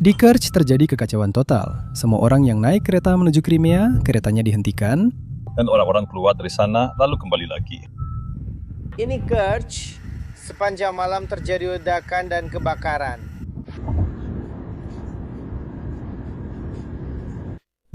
Di Kerch terjadi kekacauan total. Semua orang yang naik kereta menuju Crimea, keretanya dihentikan. Dan orang-orang keluar dari sana lalu kembali lagi. Ini Kerch, sepanjang malam terjadi ledakan dan kebakaran.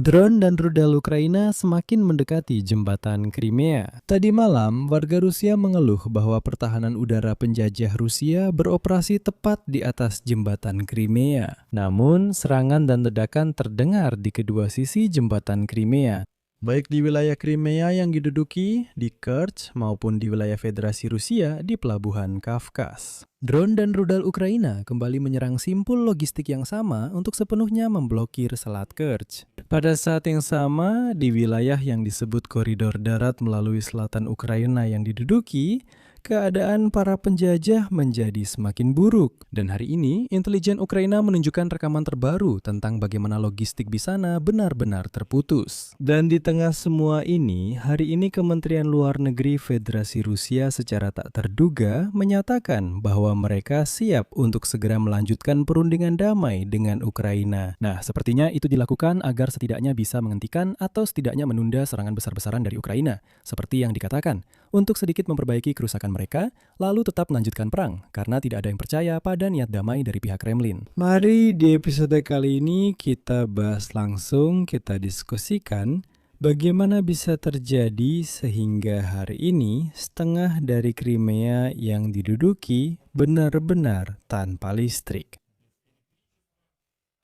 Drone dan rudal Ukraina semakin mendekati jembatan Crimea. Tadi malam, warga Rusia mengeluh bahwa pertahanan udara penjajah Rusia beroperasi tepat di atas jembatan Crimea. Namun, serangan dan ledakan terdengar di kedua sisi jembatan Crimea. Baik di wilayah Crimea yang diduduki di Kerch maupun di wilayah Federasi Rusia di pelabuhan Kafkas. Drone dan rudal Ukraina kembali menyerang simpul logistik yang sama untuk sepenuhnya memblokir Selat Kerch. Pada saat yang sama, di wilayah yang disebut koridor darat melalui selatan Ukraina yang diduduki, keadaan para penjajah menjadi semakin buruk. Dan hari ini, intelijen Ukraina menunjukkan rekaman terbaru tentang bagaimana logistik di sana benar-benar terputus. Dan di tengah semua ini, hari ini Kementerian Luar Negeri Federasi Rusia secara tak terduga menyatakan bahwa mereka siap untuk segera melanjutkan perundingan damai dengan Ukraina. Nah, sepertinya itu dilakukan agar setidaknya bisa menghentikan atau setidaknya menunda serangan besar-besaran dari Ukraina, seperti yang dikatakan, untuk sedikit memperbaiki kerusakan mereka, lalu tetap melanjutkan perang, karena tidak ada yang percaya pada niat damai dari pihak Kremlin. Mari di episode kali ini kita bahas langsung, kita diskusikan bagaimana bisa terjadi sehingga hari ini setengah dari Crimea yang diduduki benar-benar tanpa listrik.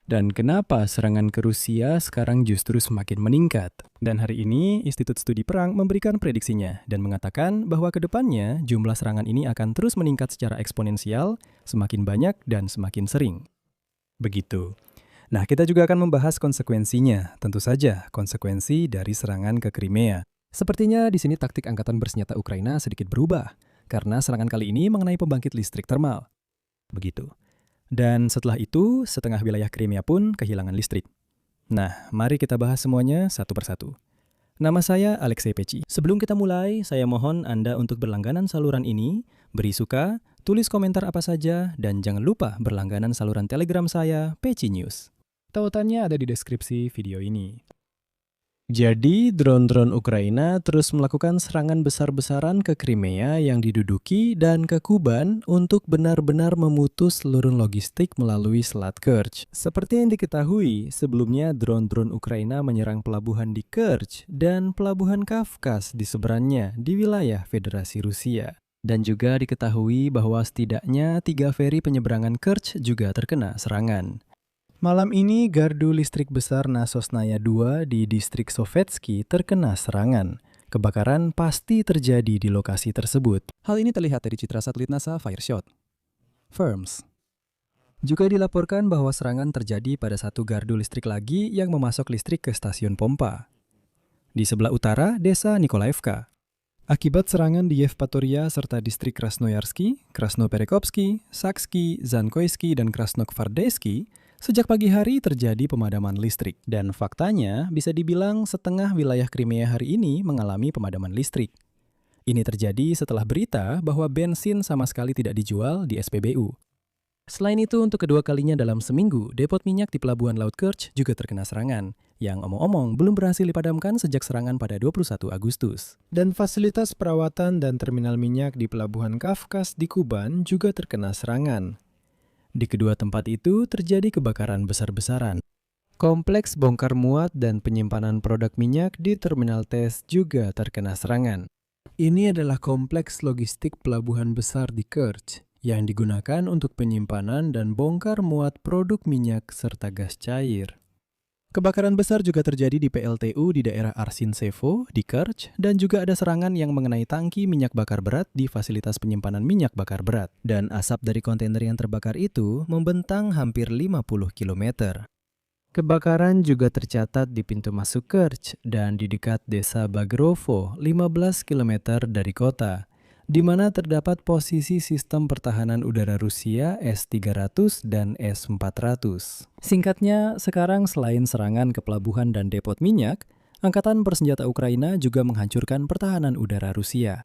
Dan kenapa serangan ke Rusia sekarang justru semakin meningkat? Dan hari ini, Institut Studi Perang memberikan prediksinya dan mengatakan bahwa ke depannya jumlah serangan ini akan terus meningkat secara eksponensial, semakin banyak dan semakin sering. Begitu. Nah, kita juga akan membahas konsekuensinya, tentu saja konsekuensi dari serangan ke Crimea. Sepertinya di sini taktik angkatan bersenjata Ukraina sedikit berubah, karena serangan kali ini mengenai pembangkit listrik termal. Begitu. Dan setelah itu, setengah wilayah Crimea pun kehilangan listrik. Nah, mari kita bahas semuanya satu persatu. Nama saya Alexei Peci. Sebelum kita mulai, saya mohon Anda untuk berlangganan saluran ini, beri suka, tulis komentar apa saja, dan jangan lupa berlangganan saluran Telegram saya, Peci News. Tautannya ada di deskripsi video ini. Jadi, drone-drone Ukraina terus melakukan serangan besar-besaran ke Crimea yang diduduki dan ke Kuban untuk benar-benar memutus seluruh logistik melalui Selat Kerch. Seperti yang diketahui, sebelumnya drone-drone Ukraina menyerang pelabuhan di Kerch dan pelabuhan Kafkas di seberangnya di wilayah Federasi Rusia. Dan juga diketahui bahwa setidaknya 3 feri penyeberangan Kerch juga terkena serangan. Malam ini, gardu listrik besar Nasosnaya 2 di distrik Sovetsky terkena serangan. Kebakaran pasti terjadi di lokasi tersebut. Hal ini terlihat dari citra satelit NASA Fireshot. Firms. Juga dilaporkan bahwa serangan terjadi pada satu gardu listrik lagi yang memasok listrik ke stasiun pompa. Di sebelah utara, desa Nikolaevka. Akibat serangan di Yevpatoria serta distrik Krasnoyarsky, Krasnoperekovsky, Saksky, Zankoysky, dan Krasnogvardeyski, sejak pagi hari terjadi pemadaman listrik, dan faktanya bisa dibilang setengah wilayah Crimea hari ini mengalami pemadaman listrik. Ini terjadi setelah berita bahwa bensin sama sekali tidak dijual di SPBU. Selain itu, untuk kedua kalinya dalam seminggu, depot minyak di Pelabuhan Laut Kerch juga terkena serangan, yang omong-omong belum berhasil dipadamkan sejak serangan pada 21 Agustus. Dan fasilitas perawatan dan terminal minyak di Pelabuhan Kafkas di Kuban juga terkena serangan. Di kedua tempat itu terjadi kebakaran besar-besaran. Kompleks bongkar muat dan penyimpanan produk minyak di Terminal TES juga terkena serangan. Ini adalah kompleks logistik pelabuhan besar di Kerch yang digunakan untuk penyimpanan dan bongkar muat produk minyak serta gas cair. Kebakaran besar juga terjadi di PLTU di daerah Arsinsevo di Kerch, dan juga ada serangan yang mengenai tangki minyak bakar berat di fasilitas penyimpanan minyak bakar berat. Dan asap dari kontainer yang terbakar itu membentang hampir 50 km. Kebakaran juga tercatat di pintu masuk Kerch dan di dekat desa Bagrovo, 15 km dari kota, di mana terdapat posisi sistem pertahanan udara Rusia S-300 dan S-400. Singkatnya, sekarang selain serangan ke pelabuhan dan depot minyak, Angkatan Bersenjata Ukraina juga menghancurkan pertahanan udara Rusia.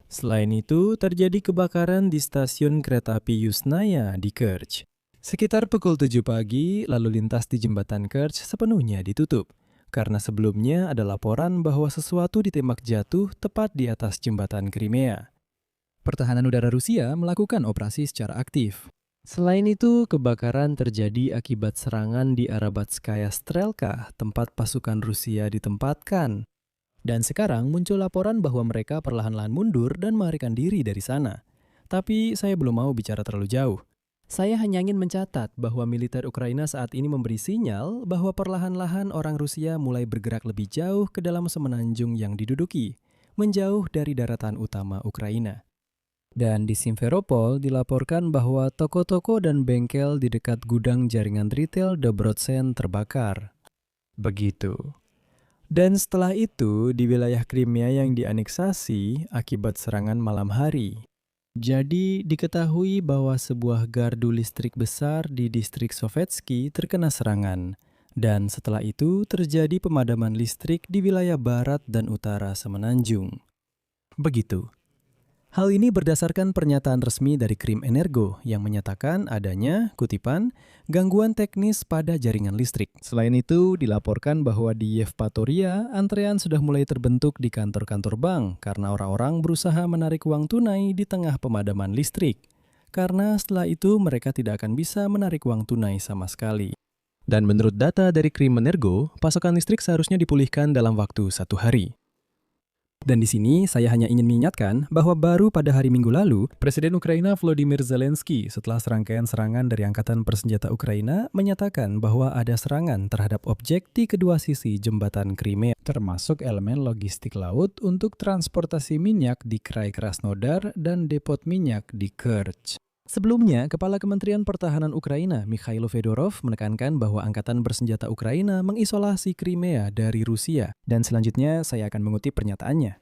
Selain itu, terjadi kebakaran di stasiun kereta api Yusnaya di Kerch. Sekitar pukul 7 pagi, lalu lintas di jembatan Kerch sepenuhnya ditutup. Karena sebelumnya ada laporan bahwa sesuatu ditembak jatuh tepat di atas jembatan Crimea. Pertahanan udara Rusia melakukan operasi secara aktif. Selain itu, kebakaran terjadi akibat serangan di Arabatskaya Strelka, tempat pasukan Rusia ditempatkan. Dan sekarang muncul laporan bahwa mereka perlahan-lahan mundur dan melarikan diri dari sana. Tapi saya belum mau bicara terlalu jauh. Saya hanya ingin mencatat bahwa militer Ukraina saat ini memberi sinyal bahwa perlahan-lahan orang Rusia mulai bergerak lebih jauh ke dalam semenanjung yang diduduki, menjauh dari daratan utama Ukraina. Dan di Simferopol dilaporkan bahwa toko-toko dan bengkel di dekat gudang jaringan retail Debrecen terbakar. Begitu. Dan setelah itu, di wilayah Crimea yang dianeksasi akibat serangan malam hari. Jadi, diketahui bahwa sebuah gardu listrik besar di distrik Sovetsky terkena serangan. Dan setelah itu, terjadi pemadaman listrik di wilayah barat dan utara semenanjung. Begitu. Hal ini berdasarkan pernyataan resmi dari Krim Energo yang menyatakan adanya, kutipan, gangguan teknis pada jaringan listrik. Selain itu, dilaporkan bahwa di Yevpatoria, antrean sudah mulai terbentuk di kantor-kantor bank karena orang-orang berusaha menarik uang tunai di tengah pemadaman listrik. Karena setelah itu mereka tidak akan bisa menarik uang tunai sama sekali. Dan menurut data dari Krim Energo, pasokan listrik seharusnya dipulihkan dalam waktu 1 hari. Dan di sini saya hanya ingin mengingatkan bahwa baru pada hari Minggu lalu, Presiden Ukraina Volodymyr Zelensky setelah serangkaian serangan dari Angkatan Bersenjata Ukraina menyatakan bahwa ada serangan terhadap objek di kedua sisi jembatan Crimea, termasuk elemen logistik laut untuk transportasi minyak di Krai Krasnodar dan depot minyak di Kerch. Sebelumnya, Kepala Kementerian Pertahanan Ukraina, Mikhailo Fedorov, menekankan bahwa Angkatan Bersenjata Ukraina mengisolasi Crimea dari Rusia. Dan selanjutnya, saya akan mengutip pernyataannya.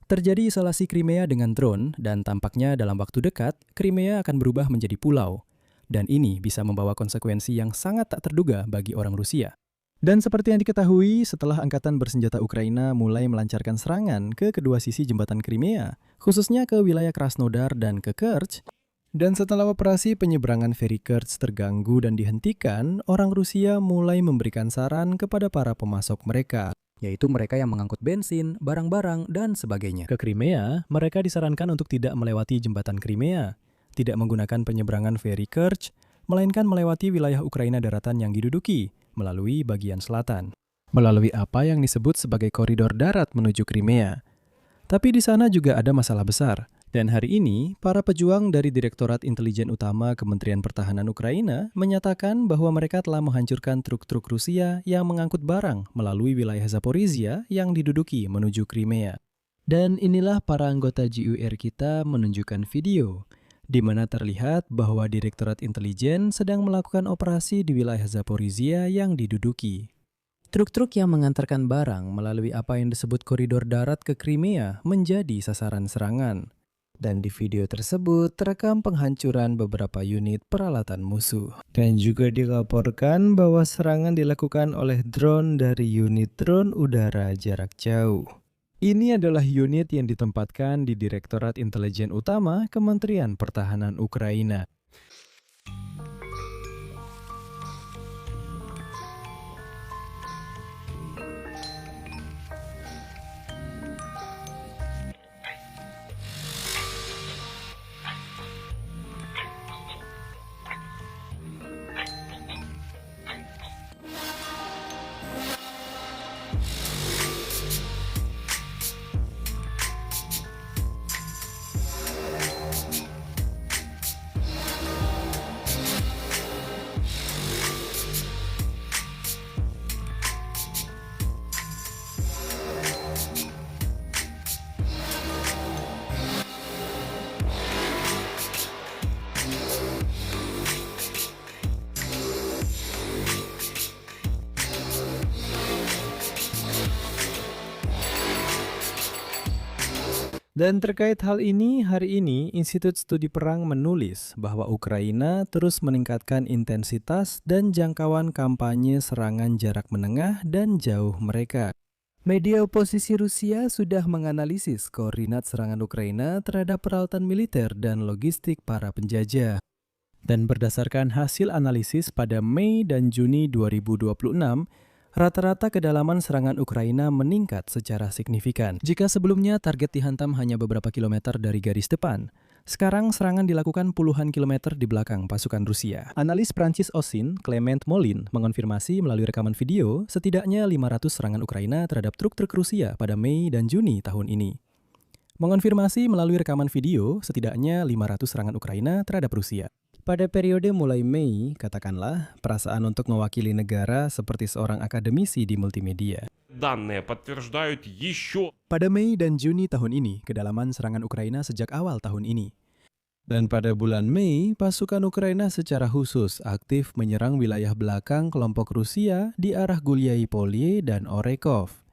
Terjadi isolasi Crimea dengan drone, dan tampaknya dalam waktu dekat, Crimea akan berubah menjadi pulau. Dan ini bisa membawa konsekuensi yang sangat tak terduga bagi orang Rusia. Dan seperti yang diketahui, setelah Angkatan Bersenjata Ukraina mulai melancarkan serangan ke kedua sisi jembatan Crimea, khususnya ke wilayah Krasnodar dan ke Kerch, dan setelah operasi penyeberangan feri Kerch terganggu dan dihentikan, orang Rusia mulai memberikan saran kepada para pemasok mereka, yaitu mereka yang mengangkut bensin, barang-barang, dan sebagainya. Ke Crimea, mereka disarankan untuk tidak melewati jembatan Crimea, tidak menggunakan penyeberangan feri Kerch, melainkan melewati wilayah Ukraina daratan yang diduduki, melalui bagian selatan. Melalui apa yang disebut sebagai koridor darat menuju Crimea. Tapi di sana juga ada masalah besar. Dan hari ini, para pejuang dari Direktorat Intelijen Utama Kementerian Pertahanan Ukraina menyatakan bahwa mereka telah menghancurkan truk-truk Rusia yang mengangkut barang melalui wilayah Zaporizhia yang diduduki menuju Crimea. Dan inilah para anggota GUR kita menunjukkan video, di mana terlihat bahwa Direktorat Intelijen sedang melakukan operasi di wilayah Zaporizhia yang diduduki. Truk-truk yang mengantarkan barang melalui apa yang disebut koridor darat ke Crimea menjadi sasaran serangan. Dan di video tersebut terekam penghancuran beberapa unit peralatan musuh. Dan juga dilaporkan bahwa serangan dilakukan oleh drone dari unit drone udara jarak jauh. Ini adalah unit yang ditempatkan di Direktorat Intelijen Utama Kementerian Pertahanan Ukraina. Dan terkait hal ini, hari ini Institut Studi Perang menulis bahwa Ukraina terus meningkatkan intensitas dan jangkauan kampanye serangan jarak menengah dan jauh mereka. Media oposisi Rusia sudah menganalisis koordinat serangan Ukraina terhadap peralatan militer dan logistik para penjajah. Dan berdasarkan hasil analisis pada Mei dan Juni 2026, rata-rata kedalaman serangan Ukraina meningkat secara signifikan. Jika sebelumnya target dihantam hanya beberapa kilometer dari garis depan, sekarang serangan dilakukan puluhan kilometer di belakang pasukan Rusia. Analis Prancis OSIN, Clement Molin, mengonfirmasi melalui rekaman video setidaknya 500 serangan Ukraina terhadap truk-truk Rusia pada Mei dan Juni tahun ini. Mengonfirmasi melalui rekaman video setidaknya 500 serangan Ukraina terhadap Rusia. Pada periode mulai Mei, katakanlah, perasaan untuk mewakili negara seperti seorang akademisi di multimedia. Данные подтверждают еще. Pada Mei dan Juni tahun ini, kedalaman serangan Ukraina sejak awal tahun ini. Dan pada bulan Mei, pasukan Ukraina secara khusus aktif menyerang wilayah belakang kelompok Rusia di arah Gulyai Polye dan Orekov.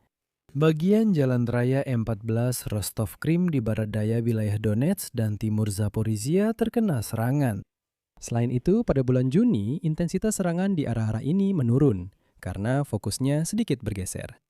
Bagian jalan raya M14 Rostov-Krim di barat daya wilayah Donetsk dan timur Zaporizhia terkena serangan. Selain itu, pada bulan Juni, intensitas serangan di arah-arah ini menurun karena fokusnya sedikit bergeser.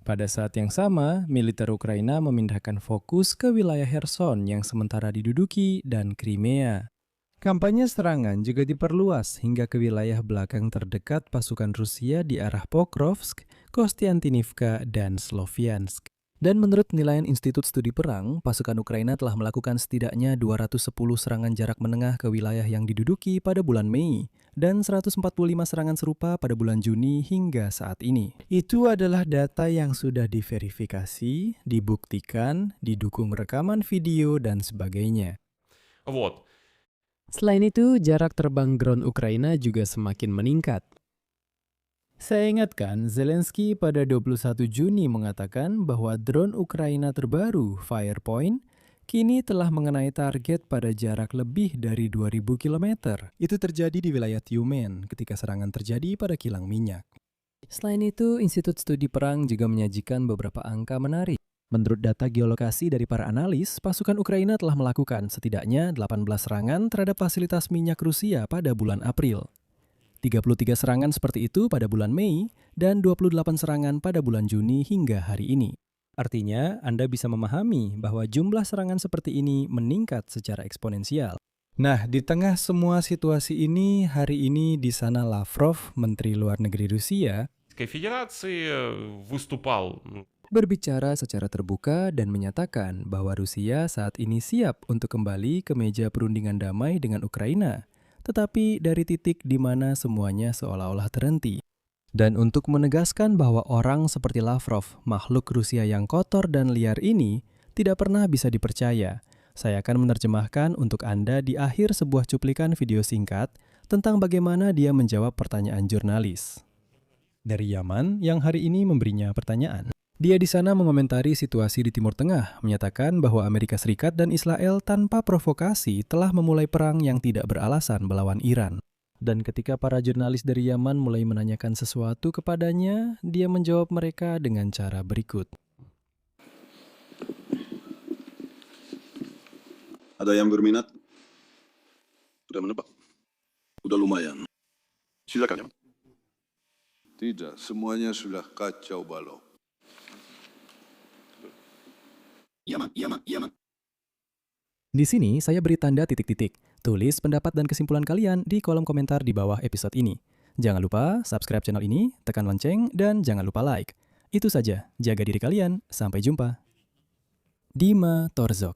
Pada saat yang sama, militer Ukraina memindahkan fokus ke wilayah Kherson yang sementara diduduki dan Crimea. Kampanye serangan juga diperluas hingga ke wilayah belakang terdekat pasukan Rusia di arah Pokrovsk, Kostiantynivka, dan Sloviansk. Dan menurut penilaian Institut Studi Perang, pasukan Ukraina telah melakukan setidaknya 210 serangan jarak menengah ke wilayah yang diduduki pada bulan Mei dan 145 serangan serupa pada bulan Juni hingga saat ini. Itu adalah data yang sudah diverifikasi, dibuktikan, didukung rekaman video, dan sebagainya. Вот. Selain itu, jarak terbang drone Ukraina juga semakin meningkat. Saya ingatkan, Zelensky pada 21 Juni mengatakan bahwa drone Ukraina terbaru, Firepoint, kini telah mengenai target pada jarak lebih dari 2.000 km. Itu terjadi di wilayah Tyumen ketika serangan terjadi pada kilang minyak. Selain itu, Institut Studi Perang juga menyajikan beberapa angka menarik. Menurut data geolokasi dari para analis, pasukan Ukraina telah melakukan setidaknya 18 serangan terhadap fasilitas minyak Rusia pada bulan April. 33 serangan seperti itu pada bulan Mei dan 28 serangan pada bulan Juni hingga hari ini. Artinya, Anda bisa memahami bahwa jumlah serangan seperti ini meningkat secara eksponensial. Nah, di tengah semua situasi ini, hari ini di sana Lavrov, Menteri Luar Negeri Rusia, Федерации выступал. berbicara secara terbuka dan menyatakan bahwa Rusia saat ini siap untuk kembali ke meja perundingan damai dengan Ukraina, tetapi dari titik di mana semuanya seolah-olah terhenti. Dan untuk menegaskan bahwa orang seperti Lavrov, makhluk Rusia yang kotor dan liar ini, tidak pernah bisa dipercaya, saya akan menerjemahkan untuk Anda di akhir sebuah cuplikan video singkat tentang bagaimana dia menjawab pertanyaan jurnalis dari Yaman yang hari ini memberinya pertanyaan. Dia di sana mengomentari situasi di Timur Tengah, menyatakan bahwa Amerika Serikat dan Israel tanpa provokasi telah memulai perang yang tidak beralasan melawan Iran. Dan ketika para jurnalis dari Yaman mulai menanyakan sesuatu kepadanya, dia menjawab mereka dengan cara berikut. Ada yang berminat? Sudah menebak? Sudah lumayan. Silakan. Tidak, semuanya sudah kacau balau. Yaman. Di sini saya beri tanda titik-titik. Tulis pendapat dan kesimpulan kalian di kolom komentar di bawah episode ini. Jangan lupa subscribe channel ini, tekan lonceng, dan jangan lupa like. Itu saja, jaga diri kalian, sampai jumpa. Dima Torzok.